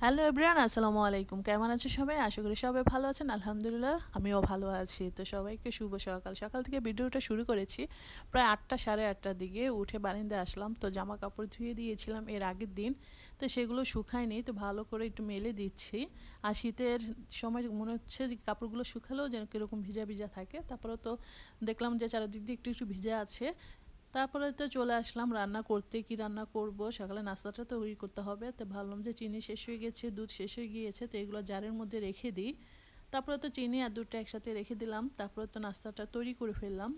Hello everyone, আসসালামু আলাইকুম। কেমন আছে সবাই? আশা করি সবাই ভালো আছেন। আলহামদুলিল্লাহ আমিও ভালো আছি। তো সবাইকে শুভ সকাল। সকাল থেকে ভিডিওটা শুরু করেছি প্রায় ৮টা সাড়ে ৮টার দিকে উঠে বারান্দায় আসলাম। তো জামা কাপড় ধুয়ে দিয়েছিলাম এর আগের দিন, তো সেগুলো শুকায়নি, তো ভালো করে একটু মেলে দিচ্ছি। আর শীতের সময় মনে হচ্ছে যে কাপড়গুলো শুকালেও যেন কীরকম ভিজা ভিজা থাকে। তারপরে তো দেখলাম যে চারিদিক দিয়ে একটু একটু ভিজা আছে। তারপরে তো চলে আসলাম রান্না করতে। কি রান্না করব, সকালে নাস্তাটা তৈরি করতে হবে। তো ভাবলাম যে চিনি শেষ হয়ে গেছে, দুধ শেষ হয়ে গিয়েছে, তো এগুলো জারের মধ্যে রেখে দিই। তারপরে তো চিনি আর দুধটা একসাথে রেখে দিলাম। তারপরে তো নাস্তাটা তৈরি করে ফেললাম।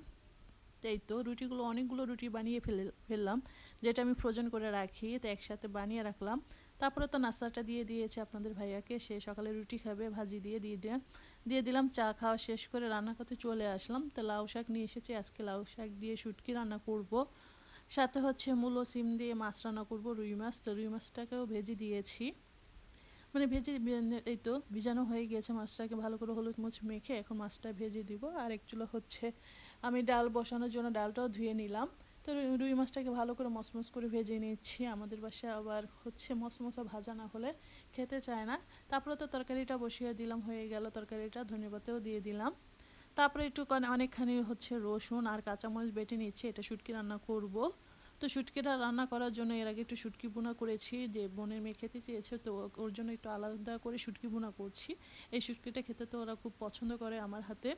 এই তো রুটিগুলো, অনেকগুলো রুটি বানিয়ে ফেললাম, যেটা আমি ফ্রোজেন করে রাখি, তো একসাথে বানিয়ে রাখলাম। তারপরে তো নাস্তাটা দিয়ে দিয়েছে আপনাদের ভাইয়াকে, সে সকালে রুটি খাবে, ভাজি দিয়ে দিলাম। চা খাওয়া শেষ করে রান্না করতে চলে আসলাম। তো লাউ শাক নিয়ে এসেছি, আজকে লাউ শাক দিয়ে শুটকি রান্না করব। সাথে হচ্ছে মূলো সিম দিয়ে মাছ রান্না করব, রুই মাছ। তো রুই মাছটাকেও ভেজে দিয়েছি, মানে এই তো ভিজানো হয়ে গিয়েছে মাছটাকে, ভালো করে হলুদ মরিচ মেখে এখন মাছটা ভেজে দিব। আর এক চুলা হচ্ছে আমি ডাল বসানোর জন্য ডালটাও ধুয়ে নিলাম। তো রুই মাছটাকে ভালো করে মচমচ করে ভেজে নিচ্ছি। আমাদের বাসায় আবার হচ্ছে মচমচা ভাজা না হলে খেতে চায় না। তারপরে তো তরকারিটা বসিয়ে দিলাম, হয়ে গেল তরকারিটা, ধনেপাতাও দিয়ে দিলাম। তারপরে একটু অনেকখানি হচ্ছে রসুন আর কাঁচামরিচ বেটে নিচ্ছি, এটা শুটকি রান্না করব। তো শুটকিটা রান্না করার জন্য এর আগে একটু শুটকি ভুনা করেছি, যে বোনের মেয়ে খেতে চেয়েছে, তো ওর জন্য একটু আলাদা করে শুটকি ভুনা করছি। এই শুটকিটা খেতে তো ওরা খুব পছন্দ করে আমার হাতে।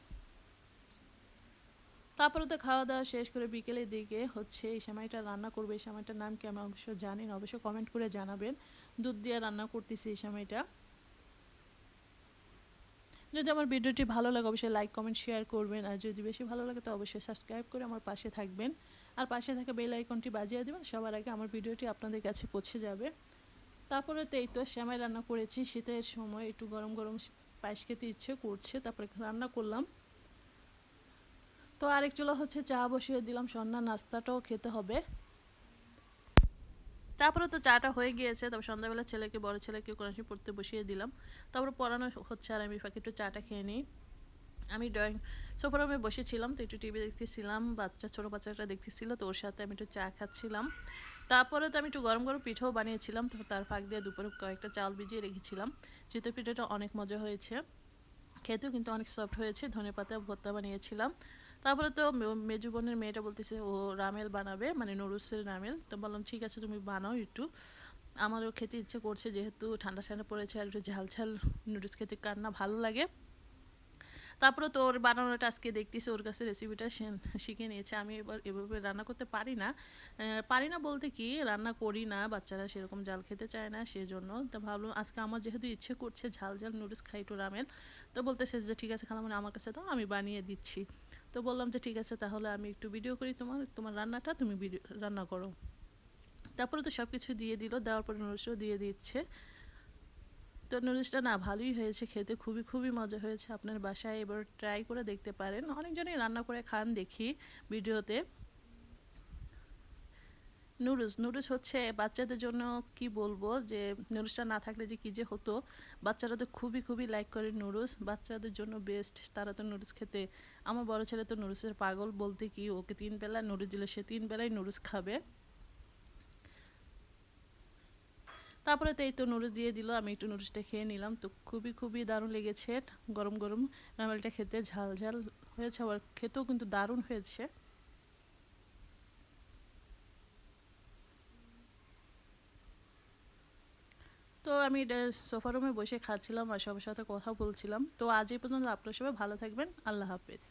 তারপরে তো খাওয়া দাওয়া শেষ করে বিকেলের দিকে হচ্ছে এই সময়টা রান্না করবে। এই সময়টার নাম কি আমি অবশ্য জানি না, অবশ্য কমেন্ট করে জানাবেন। দুধ দিয়ে রান্না করতেছি এই সময়টা। যদি আমার ভিডিওটি ভালো লাগে অবশ্যই লাইক কমেন্ট শেয়ার করবেন, আর যদি বেশি ভালো লাগে তো অবশ্যই সাবস্ক্রাইব করে আমার পাশে থাকবেন। আর পাশে থাকা বেল আইকনটি বাজিয়ে দেবেন, সবার আগে আমার ভিডিওটি আপনাদের কাছে পৌঁছে যাবে। তারপরে তো এই তো সেমাই রান্না করেছি, শীতের সময় একটু গরম গরম পায়েস খেতে ইচ্ছে করছে, তারপরে রান্না করলাম। তো আরেক চুলা হচ্ছে চা বসিয়ে দিলাম, সন্ধ্যা নাস্তাটাও খেতে হবে। তারপরে তো চাটা হয়ে গিয়েছে, তারপর সন্ধ্যাবেলা ছেলেকে, বড় ছেলেকে কোরআন শরীফ পড়তে বসিয়ে দিলাম। তারপরে পড়ানো হচ্ছে আর আমি ফাঁকে একটু চাটা খেয়ে নিই। আমি ড্রয়িং সোফার রুমে বসেছিলাম, তো একটু টিভি দেখতেছিলাম, ছোটো বাচ্চাটা দেখতেছিল, তো ওর সাথে আমি একটু চা খাচ্ছিলাম। তারপরে তো আমি একটু গরম গরম পিঠাও বানিয়েছিলাম, তো তার ফাঁক দিয়ে দুপুরে কয়েকটা চাল ভিজিয়ে রেখেছিলাম। চিতই পিঠাটা অনেক মজা হয়েছে, খেতেও কিন্তু অনেক সফট হয়েছে। ধনেপাতা ভর্তা বানিয়েছিলাম। তারপরে তো মেজু বোনের মেয়েটা বলতেছে ও রামেল বানাবে, মানে নুডলসের রামেল। তো বললাম ঠিক আছে তুমি বানাও একটু, আমারও খেতে ইচ্ছে করছে, যেহেতু ঠান্ডা ঠান্ডা পড়েছে, আর একটু ঝাল ঝাল নুডলস খেতে কার না ভালো লাগে। তারপরে তো ওর বানানোটা আজকে দেখতেছি, ওর কাছে রেসিপিটা শিখে নিয়েছে। আমি এবার এভাবে রান্না করতে পারি না, পারি না বলতে কি রান্না করি না, বাচ্চারা সেরকম ঝাল খেতে চায় না, সেজন্য। তো ভাবলাম আজকে আমার যেহেতু ইচ্ছে করছে ঝাল ঝাল নুডলস খাই, একটু রামেন, তো বলতেছে যে ঠিক আছে খালামণি আমার কাছে দাও, আমি বানিয়ে দিচ্ছি। তো বললাম যে ঠিক আছে তাহলে আমি একটু ভিডিও করি, তোমার রান্নাটা তুমি রান্না করো। তারপরে তো সব কিছু দিয়ে দিল, দেওয়ার পরে নুডলসও দিয়ে দিচ্ছে। তো নুডলসটা না ভালোই হয়েছে খেতে, খুবই খুবই মজা হয়েছে। আপনার বাসায় এবার ট্রাই করে দেখতে পারেন, অনেকজনই রান্না করে খান দেখি ভিডিওতে। নুডলস হচ্ছে বাচ্চাদের জন্য, কি বলবো, যে নুডলসটা না থাকলে যে কী যে হতো। বাচ্চারা তো খুবই খুবই লাইক করে নুডলস, বাচ্চাদের জন্য বেস্ট, তারা তো নুডলস খেতে। আমার বড় ছেলে তো নুডলসের পাগল, বলতে কি ওকে 3 বেলা নুডলস দিলে সে 3 বেলায় নুডলস খাবে। তারপরে তো এই তো নুডলস দিয়ে দিল, আমি একটু নুডলসটা খেয়ে নিলাম, তো খুবই খুবই দারুণ লেগেছে। গরম গরম রামেলটা খেতে ঝাল ঝাল হয়েছে, আবার খেতেও কিন্তু দারুণ হয়েছে। তো আমি সোফা রুমে বসে খাচ্ছিলাম আর সবার সাথে কথা বলছিলাম। তো আজ এই পর্যন্ত, আপনারা সবাই ভালো থাকবেন, আল্লাহ হাফেজ।